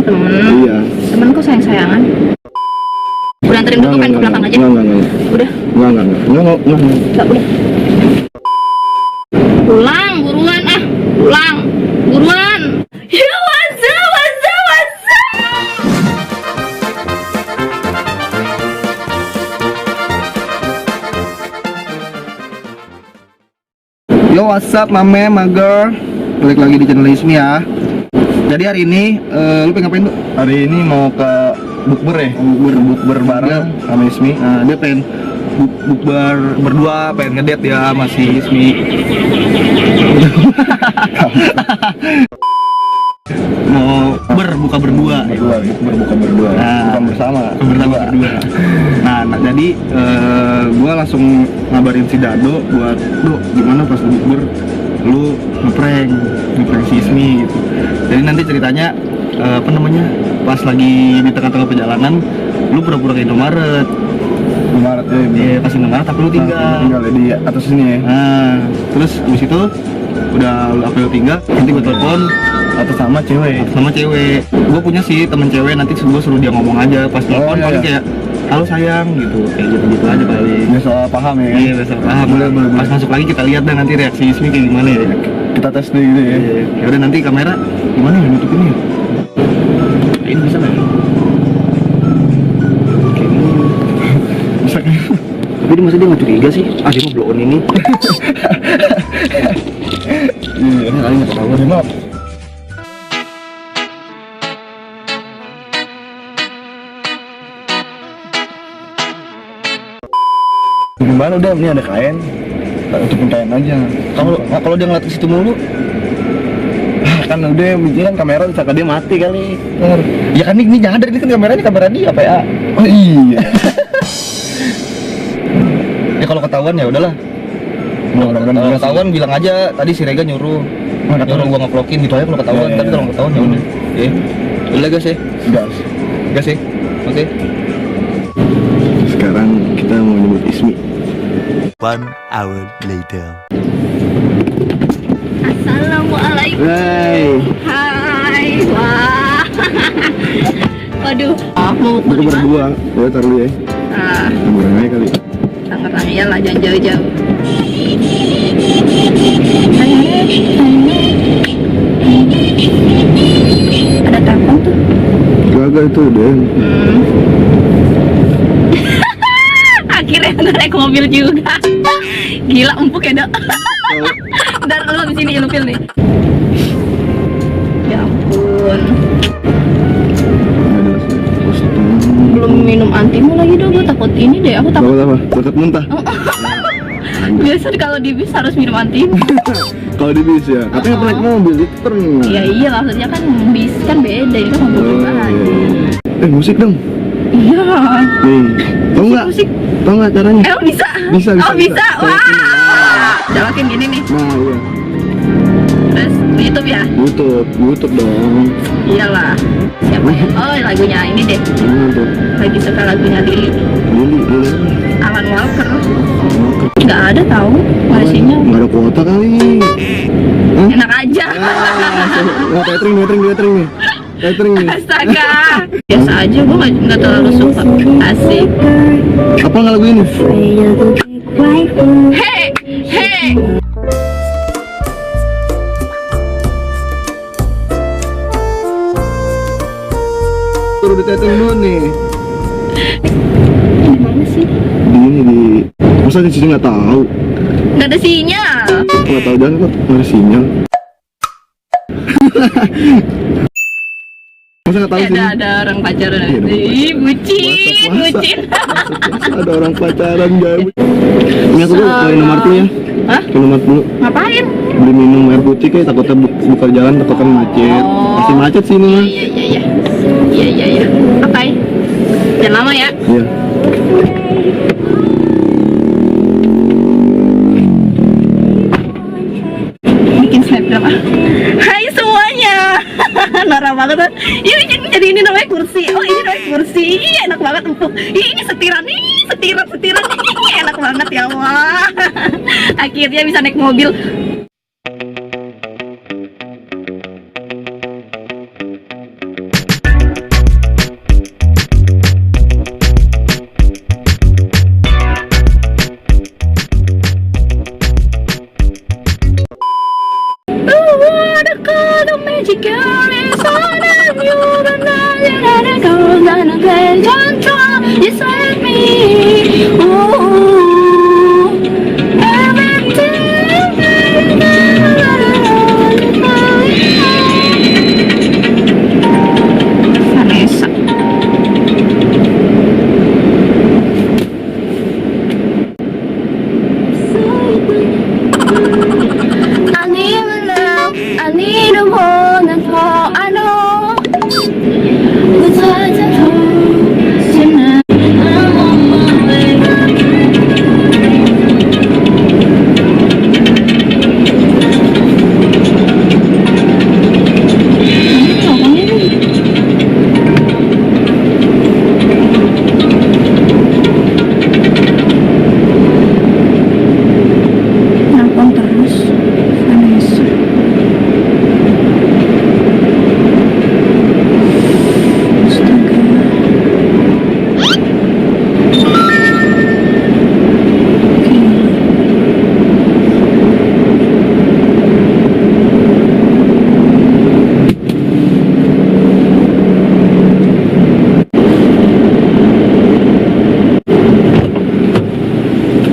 temen. Iya. Temen kok sayang-sayangan. Udah anterin dulu kan ke belakang aja. Enggak. Udah. Enggak. Enggak boleh. Pulang, buruan ah. Pulang. Buruan. Ya what's up. Yo, what's up, mame, mager. Balik lagi di channel Ismi ya. Jadi hari ini, lu pengen ngapain tuh? Hari ini mau ke bukber ya? Bukber bareng sama Ismi. Nah, dia pengen bukber berdua, pengen ngedate ya sama si Ismi. Mau buka berdua. Bukber bukan berdua. Nah, Bukan bersama. berdua. Nah, jadi gua langsung ngabarin si Dado buat, "Duh, gimana pas lu bukber lu ngeprank si Ismi gitu." Jadi nanti ceritanya apa namanya? Pas lagi di tengah-tengah perjalanan lu pura-pura ke Indomaret. Maret ya. Iya, pas Indomaret tapi lu tinggal. Tinggal di atas sini ya. Nah, terus habis itu udah lu tinggal, nanti gua telepon Atas sama cewek. sama cewek. Gue punya sih temen cewek, nanti gue suruh dia ngomong aja pas telepon iya, paling iya. kayak halo sayang gitu, kayak gitu aja paling. Biasa paham ya. Iya, biasa paham. Boleh. Pas masuk lagi kita lihat dan nanti reaksi Ismi kayak gimana ya. Kita tes dulu gitu ya. Ya udah, nanti kamera gimana ya nutupinnya? Ini bisa nggak? Kayak gini. Bisa kan? Tapi masa dia nggak curiga sih? Ah, dia mau blow on ini. Iya, ini kali nggak tahu deh, Mak. Gimana udah, ini ada kain. Tutupin kain aja. Kalau dia ngeliat ke situ mulu, Kan udah, bikin kan kamera disangka dia mati kali. ya kan ini nyadar, ini kan kamera dia apa ya? Oh iya. Ya kalau ketahuan ya udahlah. Kalau ketahuan bilang aja tadi si Rega nyuruh gua ngevlogin gitu aja kalau ketahuan. Iya, Tapi iya. kalau ketahuan ya udah. Ya. Udah guys ya. Gas. Gas ya. Oke. Sekarang kita mau nyebut Ismi. 1 hour later. Assalamualaikum. Hai. Hai. Wah. Waduh. Mau Buku beli mana? berdua. Boleh taruh dulu ya. Ah, Nomornya aja kali. tangan ya lah, jangan jauh-jauh. Ada telepon tuh. Gagal itu deh. Akhirnya nggak naik mobil juga. Gila, empuk ya, Dok. Ntar lu abis ini ilupil nih. Ya ampun. Belum minum antimu lagi, Dok. Gue takut ini deh. Aku takut. Apa? Tetap muntah. Biasa kalau di bis harus minum antimu. Kalau di bis ya. Katanya pernah naik mobil itu pernah. Ya iya, maksudnya kan bis kan beda. Ini kan mobil Oh, pribadi. iya. Musik dong. Iya. Nih. Tahu nggak? Musik. Tahu nggak caranya? Emang bisa? Bisa. Oh, bisa. Saya Wah. punya. Jalakin gini nih. Nah, iya. Terus YouTube ya? YouTube dong. Iyalah. Siapa ya? Oh, lagunya ini deh. Mana tuh? Lagi suka lagunya Lili. Lili. Alan Walker. Nggak ada tahu versinya. Nggak ada kuota kali. Hah? Enak aja. Wah, tethering nih. Tethering nih. Astaga. Biasa aja, gue nggak terlalu suka. Asik. Apa nggak lagu ini? Hey, hey. Turun di tethering dulu nih. Ini mana sih? Ini di. Masa di sini nggak tahu? Nggak ada sinyal. Nggak tahu jangan kok nggak ada sinyal. Masa nggak tahu sini? Ada orang pacaran. Iya, ada orang Ih, bucin, Puasa. bucin. Ada orang pacaran gak? Ini aku tuh ke Indomaret dulu ya. Hah? Ke Indomaret dulu. Ngapain? Beli minum air putih kayak takutnya buka jalan takutnya macet. Oh. Pasti macet sih ini mah. Iya. Oke. Jangan lama ya. Iya. Bikin snapgram ah. Hai semuanya. Norak banget kan. Jadi ini namanya kursi. Oh, ini namanya kursi. Ih, enak banget empuk. Ih, ini setiran. Ih, enak banget ya Allah. Akhirnya bisa naik mobil. baby, don't try, just let me. Ooh, Vanessa. I need a love, I need a more than all I know. The tides are cold tonight. I'm on my way. Nelpon terus Vanessa. Astaga.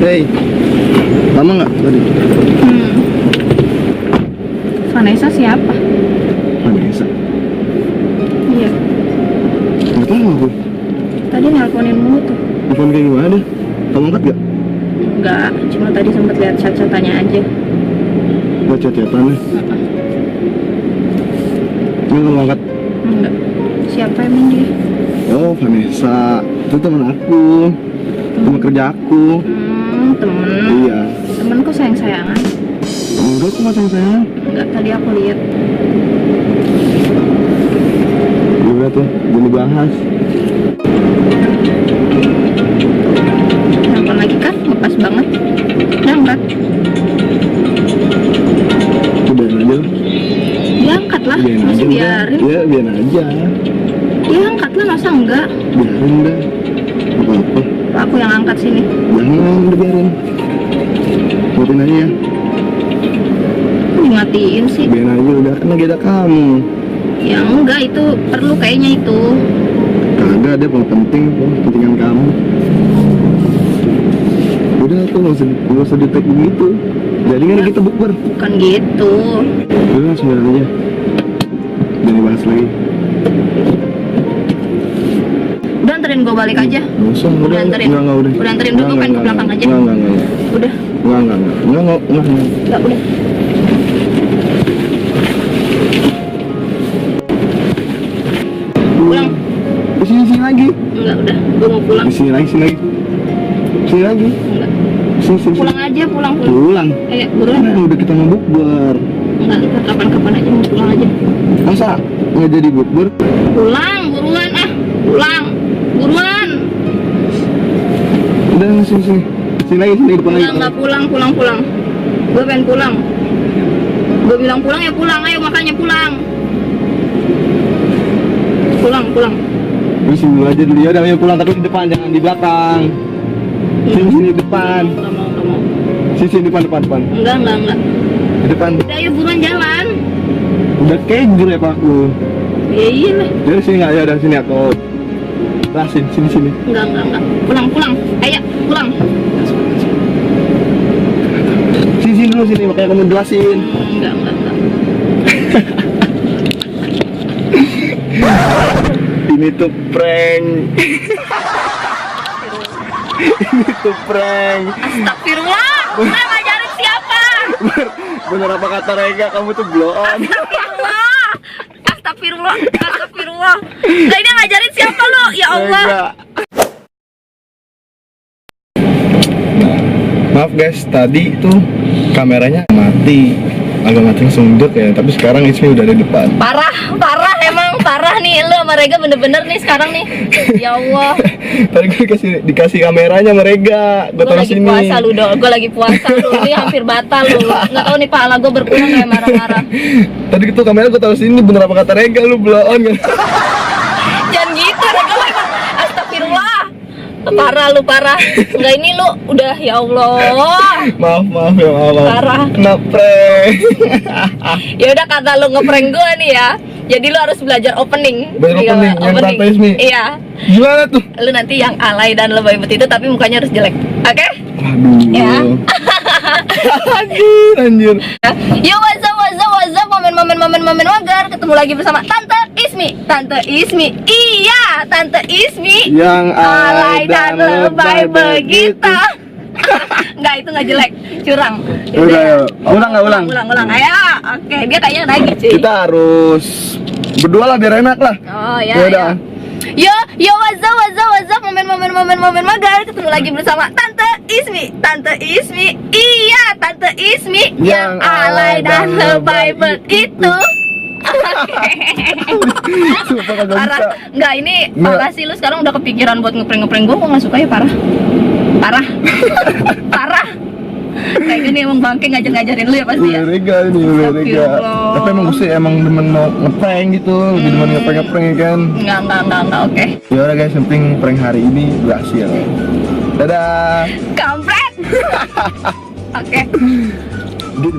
Hey, lama nggak tadi? Vanessa siapa? Vanessa. Iya, Nggak tahu aku. tadi nelponin mulu tuh. Telepon kayak gimana? Kamu angkat nggak? Enggak, cuma tadi sempet lihat chat-chatannya aja. Buat chat-chatannya. Ini kamu angkat. Enggak. Siapa emang dia? Oh, Vanessa. Itu teman aku. Teman kerja aku. Temen. Iya. Temenku sayang-sayangan. Enggak, aku nggak sayang. Enggak, tadi aku lihat. Udah tuh, jangan dibahas. Nelpon lagi kan? Ngepas banget. Diangkat. Udah aja. Diangkat lah. Biarin Masih aja. biarin. Iya, biarin aja. Diangkat lah, masa enggak? Biarin dah. Apa-apa. Aku yang angkat sini. Jangan, udah biarin. Matiin aja ya. Kok dimatiin sih? Biarin aja, udah kan lagi ada kamu. Ya enggak, itu perlu kayaknya itu. Kagak ada yang penting kok, kepentingan kamu. Udah tuh nggak usah detek begitu. Jadi kan kita bukber. Bukan gitu. Udah langsung jalan aja. Jangan dibahas lagi. Udah anterin gue balik aja. Nggak usah, Udah anterin. Enggak, udah. Udah anterin dulu, pengen ke belakang aja. Enggak. Udah. Enggak. Enggak, udah. Pulang. Di sini lagi. Enggak, udah. Gue mau pulang. Di sini lagi. Sini lagi. Enggak. Sini. Pulang aja, pulang. Pulang. Ayo, buruan. Nah, udah kita mau bukber. Enggak, ntar kapan-kapan aja mau pulang aja. Masa nggak jadi bukber? Pulang, buruan ah. Pulang. Buruan. Udah sini. Sini lagi, sini depan lagi. Enggak pulang. Gue pengen pulang. Gue bilang pulang ya pulang, ayo makanya pulang. Pulang. Di sini dulu aja dulu ya, udah ayo pulang tapi di depan jangan di belakang. Sini depan. Enggak mau. Sini depan. Enggak. Di depan. Udah ayo buruan jalan. Udah kegur ya Pak aku. Ya iyalah. Dari sini nggak ya, dari sini aku. Lah sini. Enggak. Pulang. Ayo, pulang. Sini dulu sini makanya kamu jelasin. Enggak. Ini tuh prank. Ini tuh prank. Astagfirullah. Udah ngajarin siapa? Bener apa kata Rega, kamu tuh blow on. Astagfirullah. Lah ini ngajarin siapa lo? Ya Allah. Rega. Maaf guys, tadi tuh kameranya mati. Agak mati langsung duduk ya, tapi sekarang Ismi udah di depan. Parah nih lo sama Rega bener-bener nih sekarang nih. Ya Allah. Tadi gue dikasih kameranya sama Rega. Gue Gue taruh lagi sini. puasa lu dong. Gue lagi puasa lu. Ini hampir batal lu. Nggak tahu nih pala gue berkurang kayak marah-marah. Tadi tuh kamera gue taruh sini, bener apa kata Rega, lu blow on kan? Jangan gitu Rega lu emang. Astagfirullah. Parah. Enggak ini lu udah ya Allah. Maaf. Parah. Kena prank. Ya udah kata lu ngeprank gue nih ya. Jadi lu harus belajar opening. Belajar Iya, opening, yang Tante Ismi. Iya. Gimana tuh? Lu nanti yang alay dan lebay bet itu tapi mukanya harus jelek. Oke? Aduh. Ya. Anjir. Yo, what's up, momen wagar. Ketemu lagi bersama Tante Ismi. Tante Ismi. Iya, Tante Ismi. Yang Alay dan lebay begitu. Enggak, itu enggak jelek. Curang. Udah, yuk. Ulang. Ulang. Ayo. Oke, dia kayaknya lagi, cuy. Kita harus berdua lah biar enak lah. Oh, ya. Udah. Yo, what's up, momen magar. Ketemu lagi bersama Tante Ismi. Tante Ismi. Iya, Tante Ismi. Yang alay dan lebay begitu. Sumpah kagak Parah. bisa. Enggak, ini Nggak. parah sih lu sekarang udah kepikiran buat ngeprank gue nggak suka ya, parah. Parah. Kayak gini emang bangke ngajarin lu ya pasti ya. Rega ini, Rega. Astagfirullah. Tapi emang gue sih emang demen mau ngeprank gitu, lebih demen ngeprank ya kan. Enggak, oke. Ya udah guys, yang penting prank hari ini berhasil. Dadah. Kampret. Oke. Dia